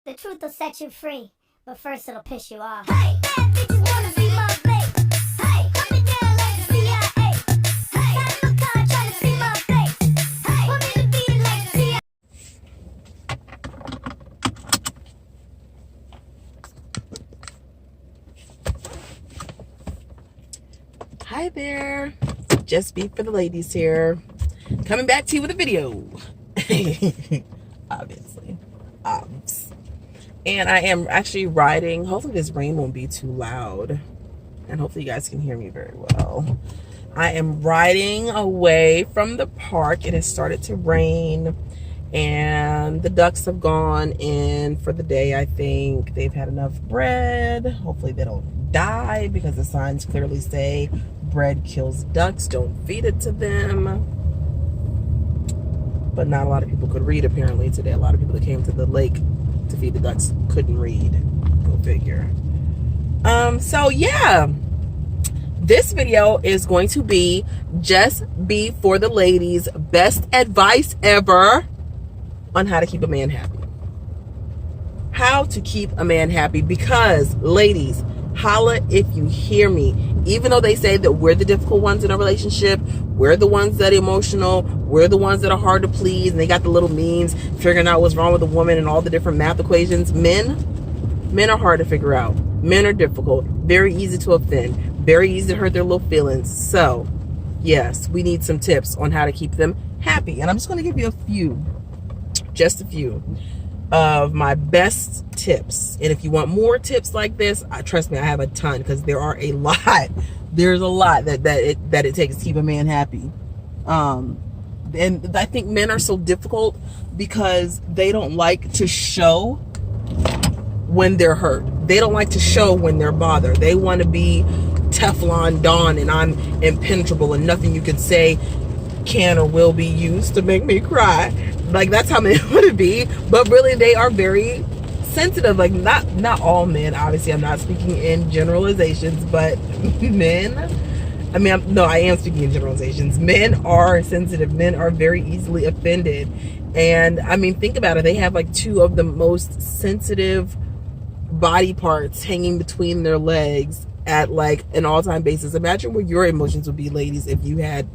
The truth will set you free, but first it'll piss you off. Hey, bad bitches wanna be my babe. Hey, cut me down like the CIA. Hey, got in my car trying to see my face. Hey, want me to be like the CIA. Hi there, Just Be for the ladies here, coming back to you with a video. Obviously, and I am actually riding. Hopefully this rain won't be too loud, and hopefully you guys can hear me very well. I am riding away from the park. It has started to rain, and the ducks have gone in for the day. I think they've had enough bread. Hopefully they don't die, because the signs clearly say bread kills ducks, don't feed it to them. But not a lot of people could read apparently today. A lot of people that came to the lake to feed the ducks couldn't read. Go figure. So yeah, this video is going to be Just Be for the ladies, best advice ever on how to keep a man happy. How to keep a man happy, because ladies, holla if you hear me. Even though they say that we're the difficult ones in a relationship, we're the ones that are emotional, we're the ones that are hard to please, and they got the little memes figuring out what's wrong with a woman and all the different math equations. Men are hard to figure out. Men are difficult, very easy to offend, very easy to hurt their little feelings. So yes, we need some tips on how to keep them happy, and I'm just going to give you a few, just a few of my best tips. And if you want more tips like this, trust me, I have a ton, because there are a lot. There's a lot that it takes to keep a man happy. And I think men are so difficult because they don't like to show when they're hurt. They don't like to show when they're bothered. They want to be Teflon Don, and I'm impenetrable, and nothing you can say can or will be used to make me cry. Like, that's how men want to be. But really, they are very sensitive. Like, not all men, obviously. I'm not speaking in generalizations, but men, I am speaking in generalizations. Men are sensitive. Men are very easily offended. And I mean, think about it. They have like two of the most sensitive body parts hanging between their legs at like an all-time basis. Imagine what your emotions would be, ladies, if you had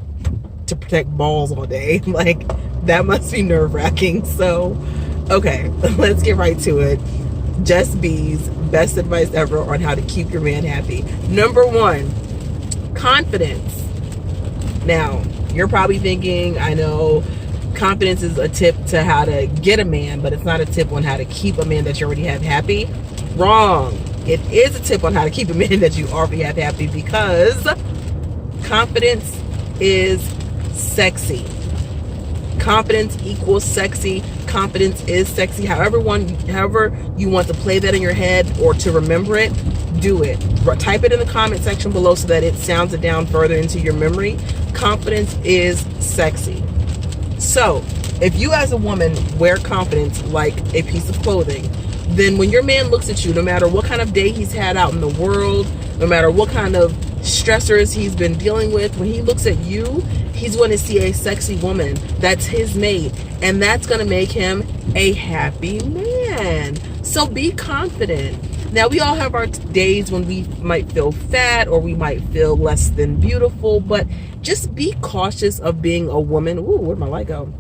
to protect balls all day. Like, that must be nerve-wracking. So okay, let's get right to it. Just B's best advice ever on how to keep your man happy. Number one, confidence. Now, you're probably thinking, I know confidence is a tip to how to get a man, but it's not a tip on how to keep a man that you already have happy. Wrong. It is a tip on how to keep a man that you already have happy, because confidence is sexy. Confidence equals sexy. Confidence is sexy. However you want to play that in your head or to remember it, do it. Type it in the comment section below so that it sounds it down further into your memory. Confidence is sexy. So if you as a woman wear confidence like a piece of clothing, then when your man looks at you, no matter what kind of day he's had out in the world, no matter what kind of stressors he's been dealing with, when he looks at you, he's going to see a sexy woman that's his mate, and that's going to make him a happy man. So be confident. Now, we all have our days when we might feel fat or we might feel less than beautiful, but just be cautious of being a woman. Ooh, where'd my light go?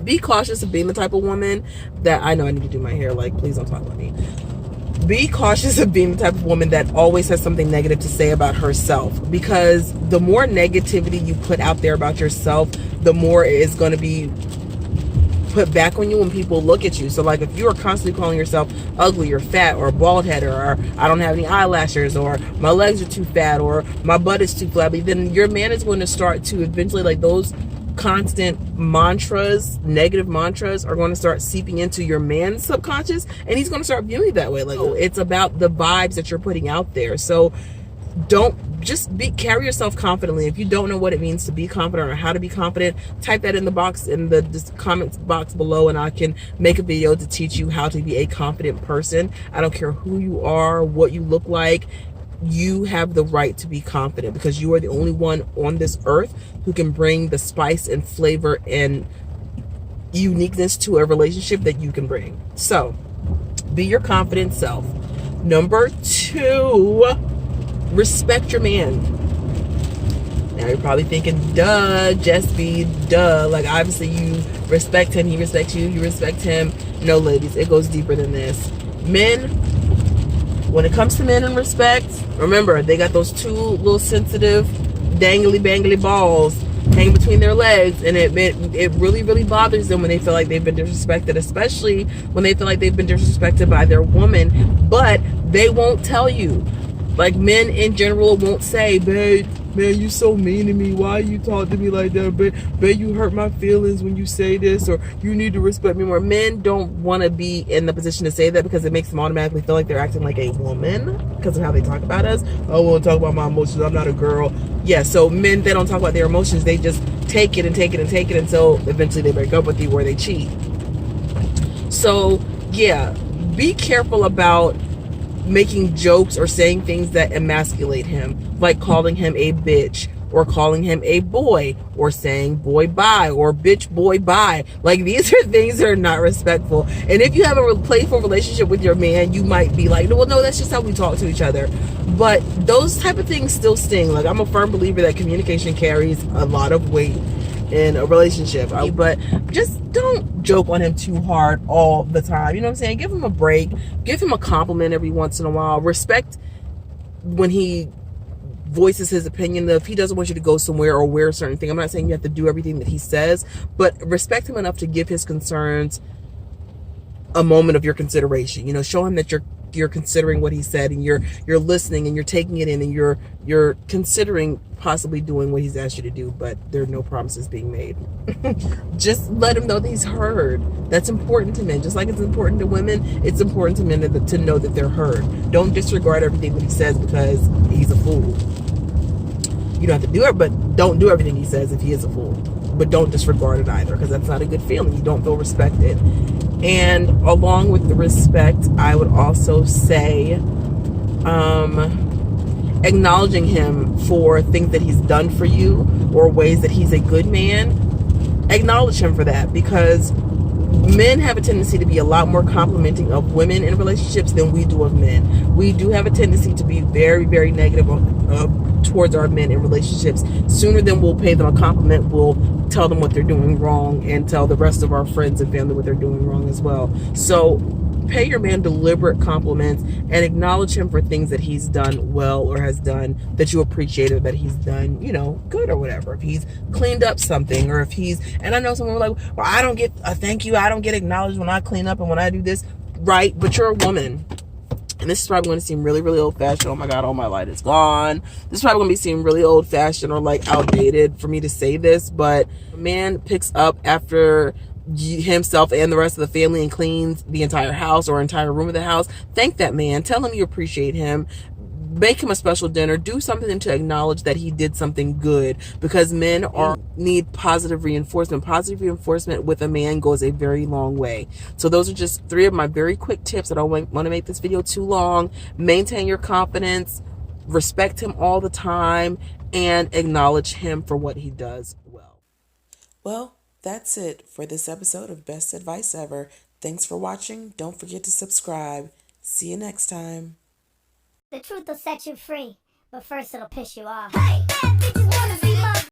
Be cautious of being the type of woman that, I know I need to do my hair, like, please don't talk about me. Be cautious of being the type of woman that always has something negative to say about herself, because the more negativity you put out there about yourself, the more it is going to be put back on you when people look at you. So like, if you are constantly calling yourself ugly or fat or bald headed, or I don't have any eyelashes, or my legs are too fat, or my butt is too flabby, then your man is going to start to eventually, like, those constant mantras, negative mantras, are going to start seeping into your man's subconscious, and he's going to start viewing it that way. Like, oh, it's about the vibes that you're putting out there. So carry yourself confidently. If you don't know what it means to be confident or how to be confident, type that in the box, in the comments box below, and I can make a video to teach you how to be a confident person. I don't care who you are, what you look like. You have the right to be confident, because you are the only one on this earth who can bring the spice and flavor and uniqueness to a relationship that you can bring. So Be your confident self. Number 2, respect your man. Now you're probably thinking, duh, just be duh. Like, obviously you respect him, he respects you, you respect him. No, ladies, it goes deeper than this. Men, when it comes to men and respect, remember, they got those 2 little sensitive, dangly bangly balls hang between their legs, and it really bothers them when they feel like they've been disrespected, especially when they feel like they've been disrespected by their woman, but they won't tell you. Like, men in general won't say, babe, man, you so mean to me. Why you talk to me like that? Babe, you hurt my feelings when you say this, or you need to respect me more. Men don't want to be in the position to say that because it makes them automatically feel like they're acting like a woman because of how they talk about us. I won't talk about my emotions. I'm not a girl. Yeah, so men, they don't talk about their emotions. They just take it and take it and take it until eventually they break up with you or they cheat. So, yeah, be careful about making jokes or saying things that emasculate him, like calling him a bitch, or calling him a boy, or saying boy bye, or bitch boy bye. Like, these are things that are not respectful. And if you have a playful relationship with your man, you might be like, well, no, that's just how we talk to each other. But those type of things still sting. Like, I'm a firm believer that communication carries a lot of weight in a relationship, but just don't joke on him too hard all the time. You know what I'm saying? Give him a break. Give him a compliment every once in a while. Respect when he voices his opinion. If he doesn't want you to go somewhere or wear a certain thing, I'm not saying you have to do everything that he says, but respect him enough to give his concerns a moment of your consideration. You know, show him that you're considering what he said, and you're listening, and you're taking it in, and you're considering possibly doing what he's asked you to do, but there are no promises being made. Just let him know that he's heard. That's important to men. Just like it's important to women, it's important to men to know that they're heard. Don't disregard everything that he says because he's a fool. You don't have to do it, but don't do everything he says if he is a fool. But don't disregard it either, because that's not a good feeling. You don't feel respected. And along with the respect, I would also say acknowledging him for things that he's done for you or ways that he's a good man. Acknowledge him for that, because men have a tendency to be a lot more complimenting of women in relationships than we do of men. We do have a tendency to be very, very negative towards our men in relationships. Sooner than we'll pay them a compliment, we'll tell them what they're doing wrong and tell the rest of our friends and family what they're doing wrong as well. So pay your man deliberate compliments and acknowledge him for things that he's done well or has done that you appreciate, or that he's done, you know, good or whatever. If he's cleaned up something, or if he's, and I know someone was like, well, I don't get a thank you, I don't get acknowledged when I clean up and when I do this. Right, but you're a woman. And this is probably going to seem really, really old-fashioned. Oh my God, all my light is gone. This is probably going to seem really old-fashioned or like outdated for me to say this, but a man picks up after himself and the rest of the family and cleans the entire house or entire room of the house. Thank that man. Tell him you appreciate him. Make him a special dinner. Do something to acknowledge that he did something good, because men need positive reinforcement. Positive reinforcement with a man goes a very long way. So those are just 3 of my very quick tips. I don't want to make this video too long. Maintain your confidence, respect him all the time, and acknowledge him for what he does well. Well, that's it for this episode of Best Advice Ever. Thanks for watching. Don't forget to subscribe. See you next time. The truth will set you free, but first it'll piss you off. Hey!